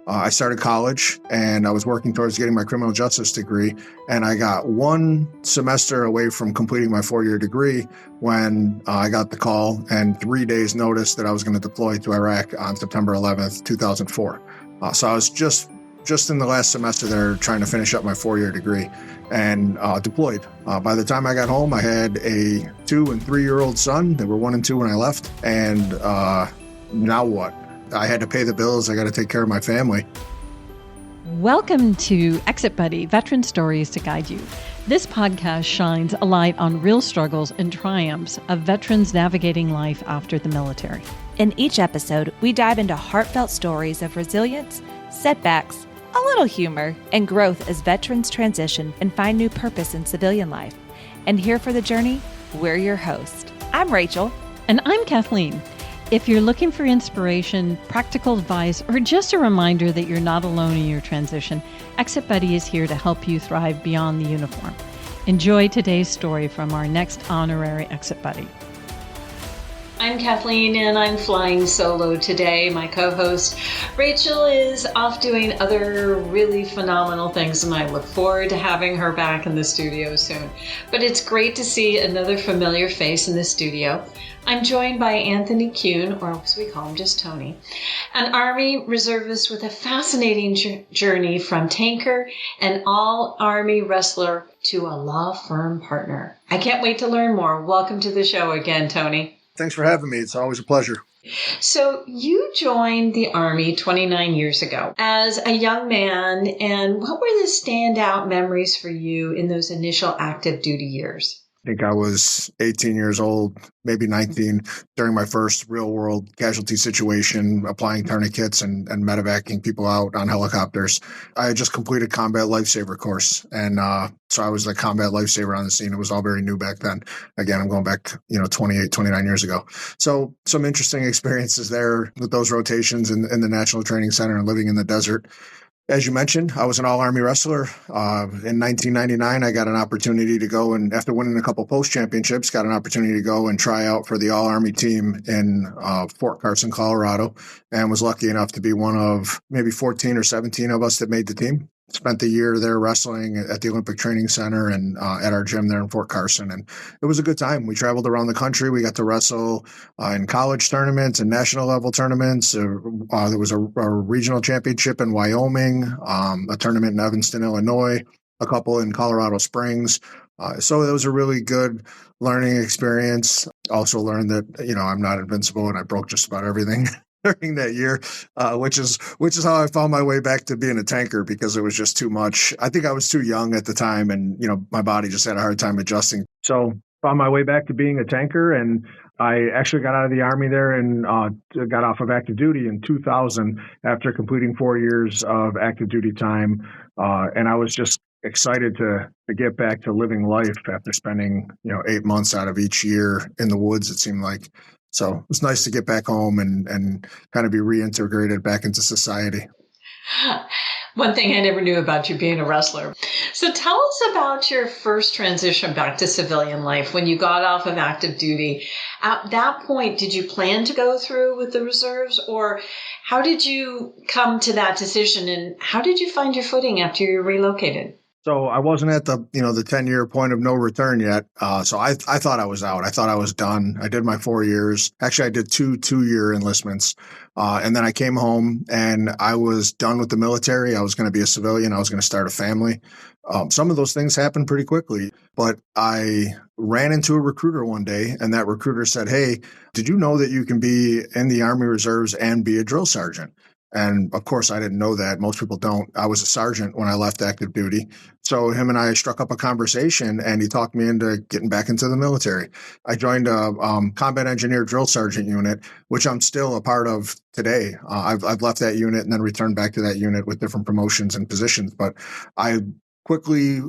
I started college and I was working towards getting my criminal justice degree. And I got one semester away from completing my 4-year degree when I got the call and 3 days notice that I was going to deploy to Iraq on September 11th, 2004. So I was just in the last semester there trying to finish up my 4-year degree and deployed. By the time I got home, I had a 2- and 3-year-old son. They were 1 and 2 when I left. And now what? I had to pay the bills. I got to take care of my family. Welcome to Exit Buddy, Veteran Stories to Guide You. This podcast shines a light on real struggles and triumphs of veterans navigating life after the military. In each episode, we dive into heartfelt stories of resilience, setbacks, a little humor, and growth as veterans transition and find new purpose in civilian life. And here for the journey, we're your host. I'm Rachel. And I'm Kathleen. If you're looking for inspiration, practical advice, or just a reminder that you're not alone in your transition, Exit Buddy is here to help you thrive beyond the uniform. Enjoy today's story from our next honorary Exit Buddy. I'm Kathleen and I'm flying solo today. My co-host Rachel is off doing other really phenomenal things and I look forward to having her back in the studio soon. But it's great to see another familiar face in the studio. I'm joined by Anthony Kuhn, or as we call him, just Tony, an Army Reservist with a fascinating journey from tanker and all-Army wrestler to a law firm partner. I can't wait to learn more. Welcome to the show again, Tony. Thanks for having me. It's always a pleasure. So you joined the Army 29 years ago as a young man, and what were the standout memories for you in those initial active duty years? I think I was 18 years old, maybe 19, during my first real-world casualty situation, applying tourniquets and medevacing people out on helicopters. I had just completed combat lifesaver course, and so I was a combat lifesaver on the scene. It was all very new back then. Again, I'm going back, 28, 29 years ago. So some interesting experiences there with those rotations in the National Training Center and living in the desert. As you mentioned, I was an all-Army wrestler. In 1999, I got an opportunity to go and, after winning a couple post championships, got an opportunity to go and try out for the all-Army team in Fort Carson, Colorado, and was lucky enough to be one of maybe 14 or 17 of us that made the team. Spent the year there wrestling at the Olympic Training Center and at our gym there in Fort Carson. And it was a good time. We traveled around the country. We got to wrestle in college tournaments and national level tournaments. There was a regional championship in Wyoming, a tournament in Evanston, Illinois, a couple in Colorado Springs. So it was a really good learning experience. Also learned that, I'm not invincible and I broke just about everything during that year, which is how I found my way back to being a tanker, because it was just too much. I think I was too young at the time, and my body just had a hard time adjusting. So found my way back to being a tanker, and I actually got out of the Army there and got off of active duty in 2000 after completing 4 years of active duty time, and I was just excited to get back to living life after spending 8 months out of each year in the woods, it seemed like. So it's nice to get back home and kind of be reintegrated back into society. One thing I never knew about you being a wrestler. So tell us about your first transition back to civilian life when you got off of active duty. At that point, did you plan to go through with the reserves, or how did you come to that decision, and how did you find your footing after you relocated? So I wasn't at the 10-year point of no return yet. So I thought I was out. I thought I was done. I did my 4 years. Actually, I did two-year enlistments. And then I came home and I was done with the military. I was going to be a civilian. I was going to start a family. Some of those things happened pretty quickly, but I ran into a recruiter one day, and that recruiter said, "Hey, did you know that you can be in the Army Reserves and be a drill sergeant?" And of course, I didn't know that. Most people don't. I was a sergeant when I left active duty. So him and I struck up a conversation, and he talked me into getting back into the military. I joined a combat engineer drill sergeant unit, which I'm still a part of today. I've left that unit and then returned back to that unit with different promotions and positions. But I quickly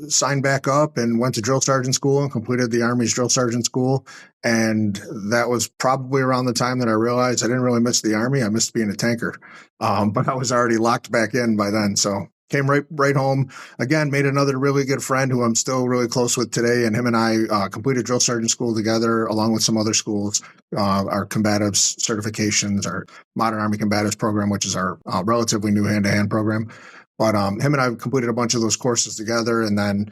signed back up and went to drill sergeant school and completed the Army's drill sergeant school. And that was probably around the time that I realized I didn't really miss the Army. I missed being a tanker. But I was already locked back in by then. So came right home. Again, made another really good friend who I'm still really close with today. And him and I completed drill sergeant school together, along with some other schools, our combatives certifications, our Modern Army Combatives program, which is our relatively new hand-to-hand program. But him and I completed a bunch of those courses together, and then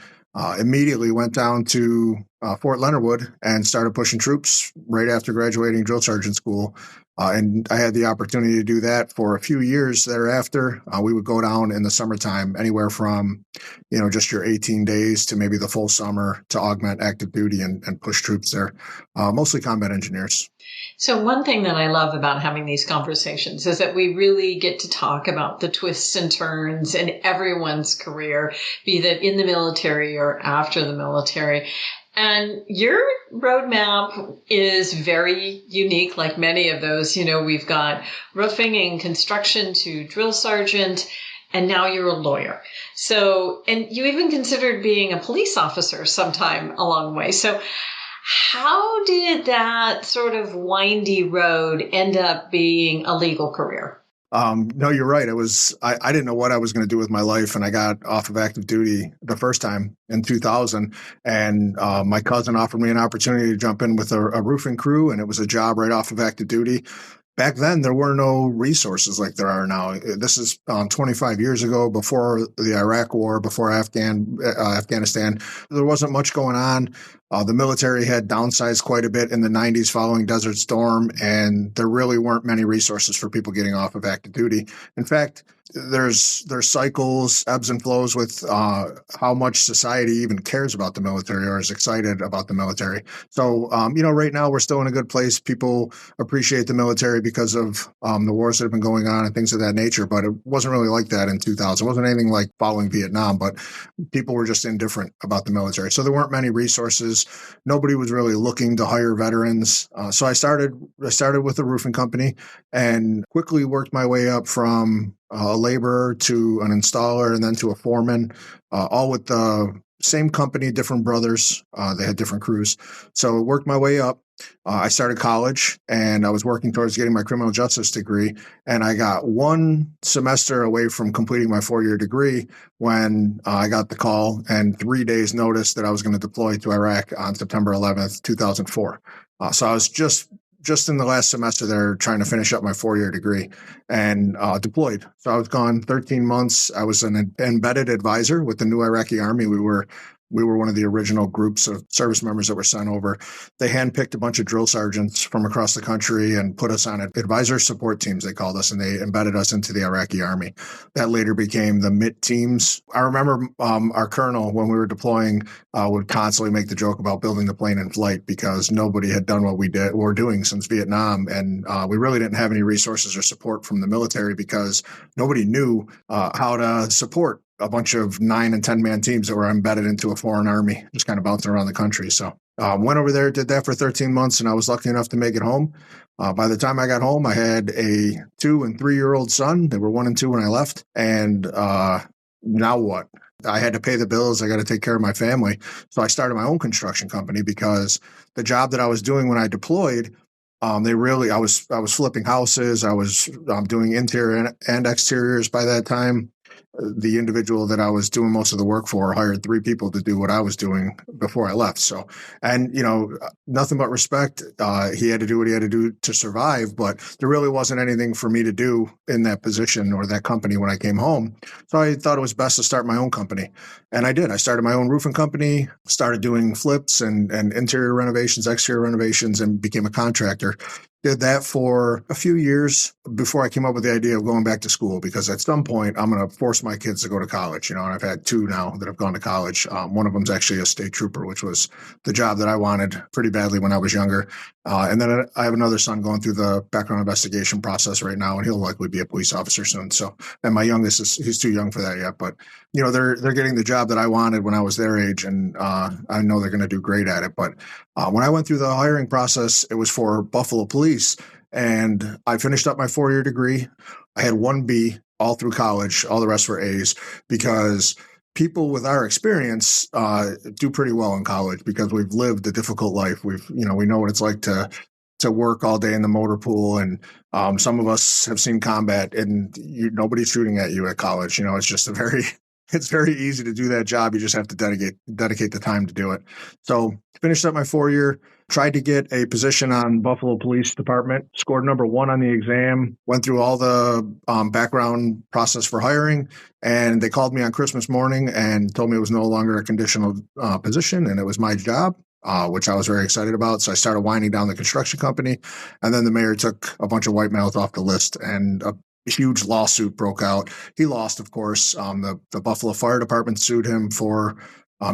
immediately went down to Fort Leonard Wood and started pushing troops right after graduating drill sergeant school. And I had the opportunity to do that for a few years thereafter. We would go down in the summertime, anywhere from, just your 18 days to maybe the full summer to augment active duty and push troops there, mostly combat engineers. So one thing that I love about having these conversations is that we really get to talk about the twists and turns in everyone's career, be that in the military or after the military. And your roadmap is very unique, like many of those. We've got roofing and construction to drill sergeant, and now you're a lawyer. So, and you even considered being a police officer sometime along the way. So how did that sort of windy road end up being a legal career? No, you're right. I didn't know what I was going to do with my life. And I got off of active duty the first time in 2000. And my cousin offered me an opportunity to jump in with a roofing crew. And it was a job right off of active duty. Back then, there were no resources like there are now. This is 25 years ago, before the Iraq War, before Afghanistan. There wasn't much going on. The military had downsized quite a bit in the 90s following Desert Storm, and there really weren't many resources for people getting off of active duty. In fact, there's cycles, ebbs and flows with how much society even cares about the military or is excited about the military. So, right now we're still in a good place. People appreciate the military because of the wars that have been going on and things of that nature. But it wasn't really like that in 2000. It wasn't anything like following Vietnam, but people were just indifferent about the military. So there weren't many resources. Nobody was really looking to hire veterans. So I started with a roofing company and quickly worked my way up from a laborer to an installer and then to a foreman, all with the same company, different brothers. They had different crews. So worked my way up. I started college and I was working towards getting my criminal justice degree. And I got one semester away from completing my 4-year degree when I got the call and 3 days notice that I was going to deploy to Iraq on September 11th, 2004. So I was just in the last semester there trying to finish up my 4-year degree and deployed. So I was gone 13 months. I was an embedded advisor with the new Iraqi Army. We were one of the original groups of service members that were sent over. They handpicked a bunch of drill sergeants from across the country and put us on advisor support teams, they called us, and they embedded us into the Iraqi Army. That later became the MIT teams. I remember our colonel, when we were deploying, would constantly make the joke about building the plane in flight because nobody had done what we're doing since Vietnam. And we really didn't have any resources or support from the military because nobody knew how to support a bunch of 9 and 10 man teams that were embedded into a foreign army, just kind of bouncing around the country. So went over there, did that for 13 months, and I was lucky enough to make it home. By the time I got home, I had a 2 and 3-year-old son. They were 1 and 2 when I left. And now what? I had to pay the bills. I got to take care of my family. So I started my own construction company because the job that I was doing when I deployed, I was flipping houses. I was doing interior and exteriors by that time. The individual that I was doing most of the work for hired 3 people to do what I was doing before I left. So, and, nothing but respect. He had to do what he had to do to survive, but there really wasn't anything for me to do in that position or that company when I came home. So I thought it was best to start my own company. And I did. I started my own roofing company, started doing flips and interior renovations, exterior renovations, and became a contractor. Did that for a few years before I came up with the idea of going back to school, because at some point I'm going to force my kids to go to college, and I've had 2 now that have gone to college. One of them's actually a state trooper, which was the job that I wanted pretty badly when I was younger. And then I have another son going through the background investigation process right now, and he'll likely be a police officer soon. So, and my youngest he's too young for that yet, but they're getting the job that I wanted when I was their age, and I know they're going to do great at it. But when I went through the hiring process, it was for Buffalo Police, and I finished up my 4-year degree. I had 1 B all through college. All the rest were A's because people with our experience do pretty well in college because we've lived a difficult life. We know what it's like to to work all day in the motor pool. And some of us have seen combat, and nobody's shooting at you at college. It's just it's very easy to do that job. You just have to dedicate the time to do it. So finished up my 4-year, tried to get a position on Buffalo Police Department, scored number 1 on the exam, went through all the background process for hiring, and they called me on Christmas morning and told me it was no longer a conditional position and it was my job. Which I was very excited about. So I started winding down the construction company. And then the mayor took a bunch of white males off the list, and a huge lawsuit broke out. He lost, of course. The Buffalo Fire Department sued him for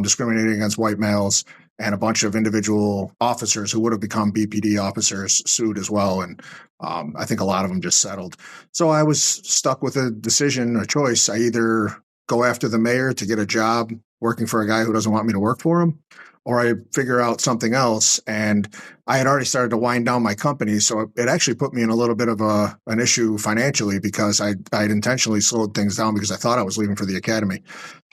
discriminating against white males, and a bunch of individual officers who would have become BPD officers sued as well. And I think a lot of them just settled. So I was stuck with a decision, a choice. I either go after the mayor to get a job working for a guy who doesn't want me to work for him, or I figure out something else. And I had already started to wind down my company. So it actually put me in a little bit of an issue financially, because I'd intentionally slowed things down because I thought I was leaving for the academy.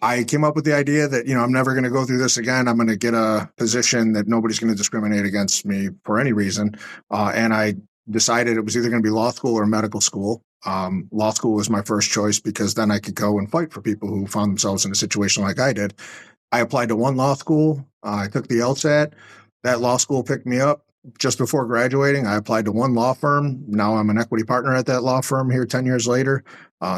I came up with the idea that, I'm never going to go through this again. I'm going to get a position that nobody's going to discriminate against me for any reason. And I decided it was either going to be law school or medical school. Law school was my first choice because then I could go and fight for people who found themselves in a situation like I did. I applied to one law school. I took the LSAT. That law school picked me up just before graduating. I applied to one law firm. Now I'm an equity partner at that law firm here 10 years later.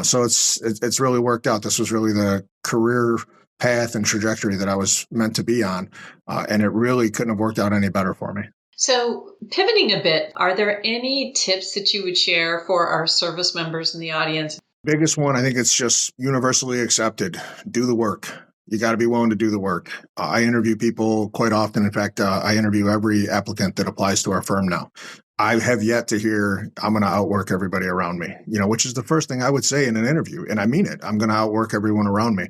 So it's really worked out. This was really the career path and trajectory that I was meant to be on. And it really couldn't have worked out any better for me. So pivoting a bit, are there any tips that you would share for our service members in the audience? Biggest one, I think it's just universally accepted. Do the work. You got to be willing to do the work. I interview people quite often. In fact, I interview every applicant that applies to our firm now. I have yet to hear, I'm going to outwork everybody around me, which is the first thing I would say in an interview. And I mean it. I'm going to outwork everyone around me.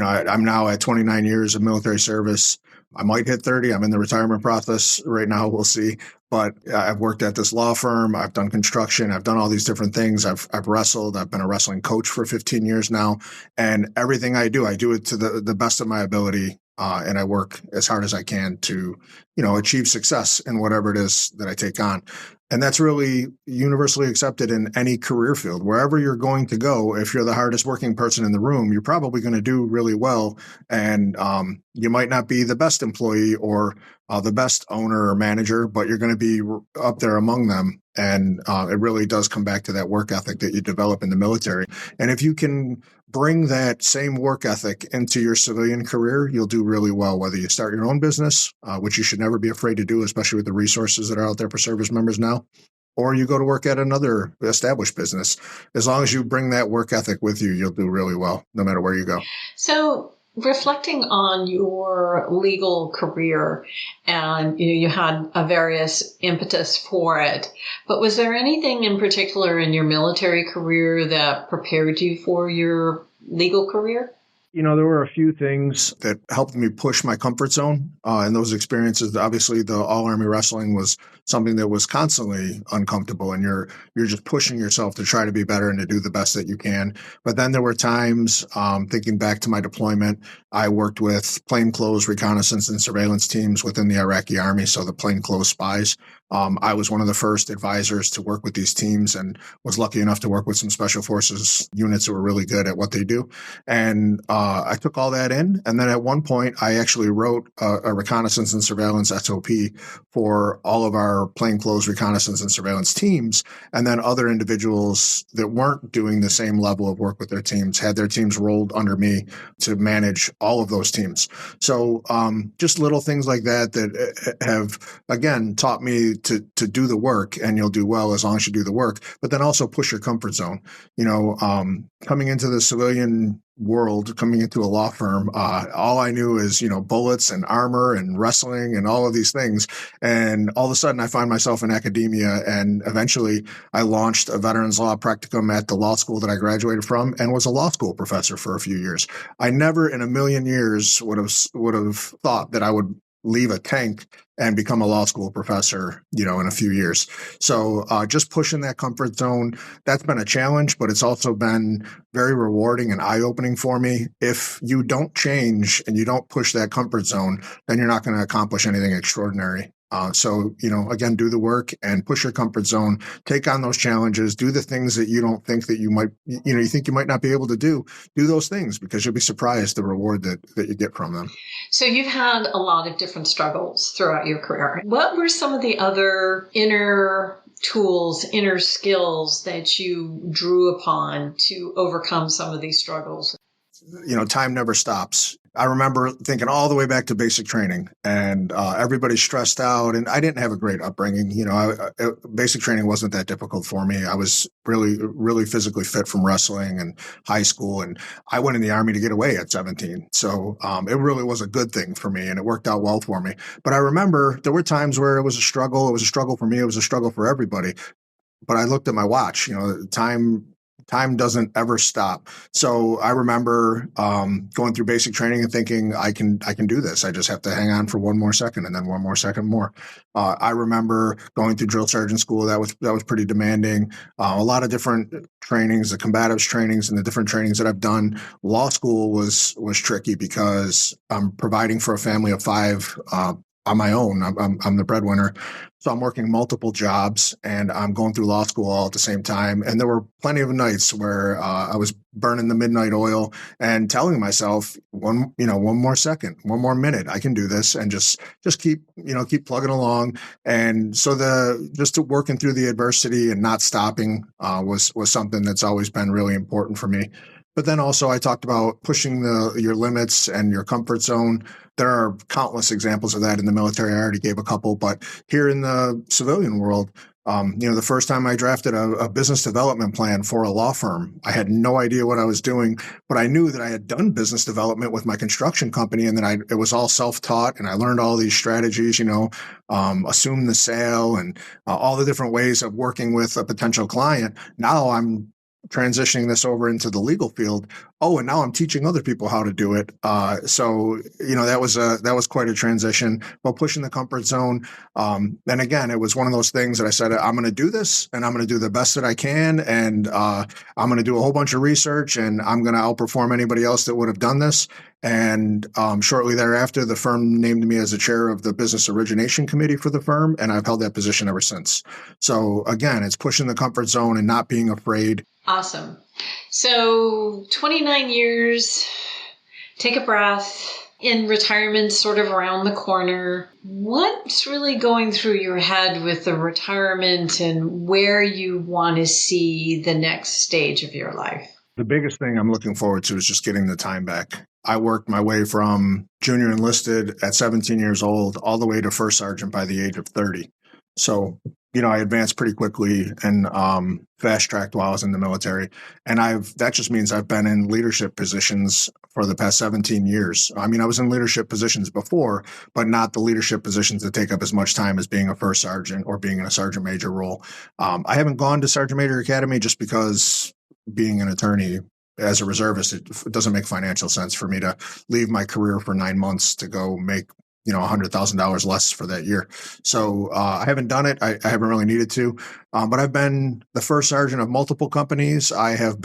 I'm now at 29 years of military service. I might hit 30. I'm in the retirement process right now. We'll see. But I've worked at this law firm. I've done construction. I've done all these different things. I've wrestled. I've been a wrestling coach for 15 years now. And everything I do it to the best of my ability. And I work as hard as I can to, achieve success in whatever it is that I take on. And that's really universally accepted in any career field. Wherever you're going to go, if you're the hardest working person in the room, you're probably going to do really well. And you might not be the best employee or the best owner or manager, but you're going to be up there among them. And it really does come back to that work ethic that you develop in the military. And if you can bring that same work ethic into your civilian career, you'll do really well, whether you start your own business, which you should never be afraid to do, especially with the resources that are out there for service members now, or you go to work at another established business. As long as you bring that work ethic with you, you'll do really well, no matter where you go. So reflecting on your legal career, and you had a various impetus for it, but was there anything in particular in your military career that prepared you for your legal career? There were a few things that helped me push my comfort zone. And those experiences, obviously the All Army Wrestling was something that was constantly uncomfortable, and you're just pushing yourself to try to be better and to do the best that you can. But then there were times, thinking back to my deployment, I worked with plainclothes reconnaissance and surveillance teams within the Iraqi Army, so the plainclothes spies. I was one of the first advisors to work with these teams and was lucky enough to work with some special forces units who were really good at what they do. And I took all that in. And then at one point, I actually wrote a reconnaissance and surveillance SOP for all of our plainclothes reconnaissance and surveillance teams. And then other individuals that weren't doing the same level of work with their teams had their teams rolled under me to manage all of those teams. So just little things like that have, again, taught me to do the work, and you'll do well as long as you do the work, but then also push your comfort zone. Coming into the civilian world, coming into a law firm, all I knew is, bullets and armor and wrestling and all of these things. And all of a sudden I find myself in academia, and eventually I launched a veterans law practicum at the law school that I graduated from and was a law school professor for a few years. I never in a million years would have thought that I would leave a tank and become a law school professor, in a few years. So just pushing that comfort zone, that's been a challenge, but it's also been very rewarding and eye-opening for me. If you don't change and you don't push that comfort zone, then you're not going to accomplish anything extraordinary So, again, do the work and push your comfort zone, take on those challenges, do the things that you don't think that you might, you think you might not be able to do those things, because you'll be surprised the reward that you get from them. So you've had a lot of different struggles throughout your career. What were some of the other inner tools, inner skills that you drew upon to overcome some of these struggles? Time never stops. I remember thinking all the way back to basic training, and everybody's stressed out, and I didn't have a great upbringing. Basic training wasn't that difficult for me. I was really, really physically fit from wrestling and high school, and I went in the Army to get away at 17. So it really was a good thing for me, and it worked out well for me. But I remember there were times where it was a struggle. It was a struggle for me. It was a struggle for everybody. But I looked at my watch. Time doesn't ever stop. So I remember going through basic training and thinking, I can do this. I just have to hang on for one more second, and then one more second more. I remember going through drill sergeant school. That was pretty demanding. A lot of different trainings, the combatives trainings and the different trainings that I've done. Law school was tricky because I'm providing for a family of 5 on my own. I'm the breadwinner. So I'm working multiple jobs, and I'm going through law school all at the same time. And there were plenty of nights where I was burning the midnight oil and telling myself, one more second, one more minute, I can do this, and just keep plugging along. And so just working through the adversity and not stopping was something that's always been really important for me. But then also I talked about pushing your limits and your comfort zone. There are countless examples of that in the military. I already gave a couple, but here in the civilian world, the first time I drafted a business development plan for a law firm, I had no idea what I was doing, but I knew that I had done business development with my construction company, and then it was all self-taught, and I learned all these strategies, assume the sale and all the different ways of working with a potential client. Now I'm transitioning this over into the legal field. Oh, and now I'm teaching other people how to do it. So that was quite a transition. But pushing the comfort zone. And again, it was one of those things that I said, I'm going to do this, and I'm going to do the best that I can, and I'm going to do a whole bunch of research, and I'm going to outperform anybody else that would have done this. And shortly thereafter, the firm named me as the chair of the business origination committee for the firm, and I've held that position ever since. So again, it's pushing the comfort zone and not being afraid. Awesome. So 29 years, take a breath. In retirement, sort of around the corner. What's really going through your head with the retirement and where you want to see the next stage of your life? The biggest thing I'm looking forward to is just getting the time back. I worked my way from junior enlisted at 17 years old all the way to first sergeant by the age of 30. So, I advanced pretty quickly and fast-tracked while I was in the military. And that just means I've been in leadership positions for the past 17 years. I mean, I was in leadership positions before, but not the leadership positions that take up as much time as being a first sergeant or being in a sergeant major role. I haven't gone to Sergeant Major Academy just because being an attorney as a reservist, it doesn't make financial sense for me to leave my career for 9 months to go make $100,000 less for that year. So I haven't done it. I haven't really needed to, but I've been the first sergeant of multiple companies. I have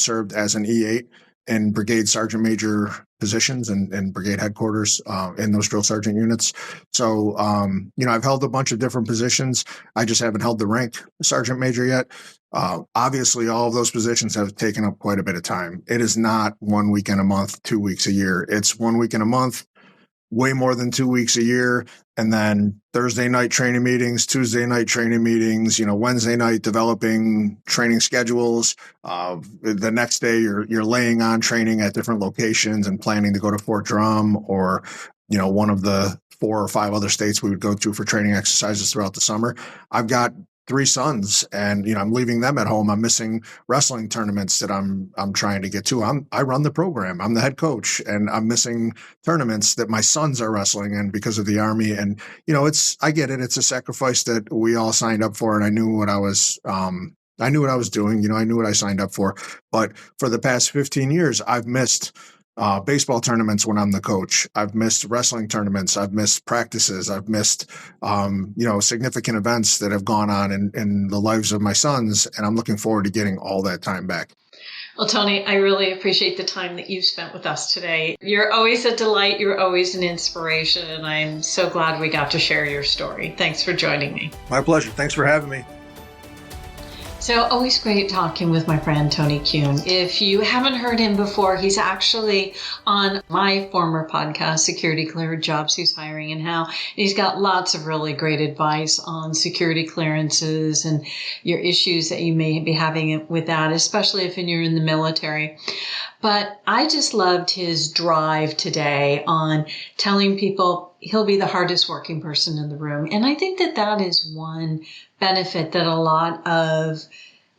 served as an E8 in brigade sergeant major positions and brigade headquarters in those drill sergeant units. So, I've held a bunch of different positions. I just haven't held the rank sergeant major yet. Obviously, all of those positions have taken up quite a bit of time. It is not 1 weekend a month, 2 weeks a year. It's 1 week in a month, way more than 2 weeks a year. And then Thursday night training meetings, Tuesday night training meetings, Wednesday night developing training schedules. The next day you're laying on training at different locations and planning to go to Fort Drum or, one of the 4 or 5 other states we would go to for training exercises throughout the summer. I've got 3 sons, and I'm leaving them at home. I'm missing wrestling tournaments that I'm trying to get to. I run the program. I'm the head coach, and I'm missing tournaments that my sons are wrestling in because of the Army. And I get it. It's a sacrifice that we all signed up for, and I knew what I was. I knew what I was doing. I knew what I signed up for. But for the past 15 years, I've missed baseball tournaments when I'm the coach. I've missed wrestling tournaments. I've missed practices. I've missed, significant events that have gone on in the lives of my sons. And I'm looking forward to getting all that time back. Well, Tony, I really appreciate the time that you've spent with us today. You're always a delight. You're always an inspiration. And I'm so glad we got to share your story. Thanks for joining me. My pleasure. Thanks for having me. So always great talking with my friend Tony Kuhn. If you haven't heard him before, he's actually on my former podcast, Security Cleared Jobs Who's Hiring and How. He's got lots of really great advice on security clearances and your issues that you may be having with that, especially if you're in the military. But I just loved his drive today on telling people he'll be the hardest working person in the room. And I think that that is one benefit that a lot of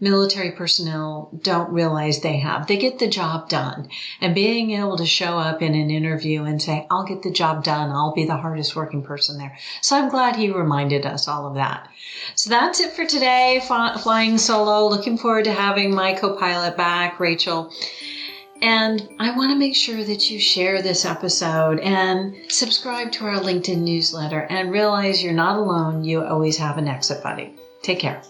military personnel don't realize they have. They get the job done. And being able to show up in an interview and say, I'll get the job done. I'll be the hardest working person there. So I'm glad he reminded us all of that. So that's it for today, Flying Solo. Looking forward to having my co-pilot back, Rachel. And I want to make sure that you share this episode and subscribe to our LinkedIn newsletter and realize you're not alone. You always have an exit buddy. Take care.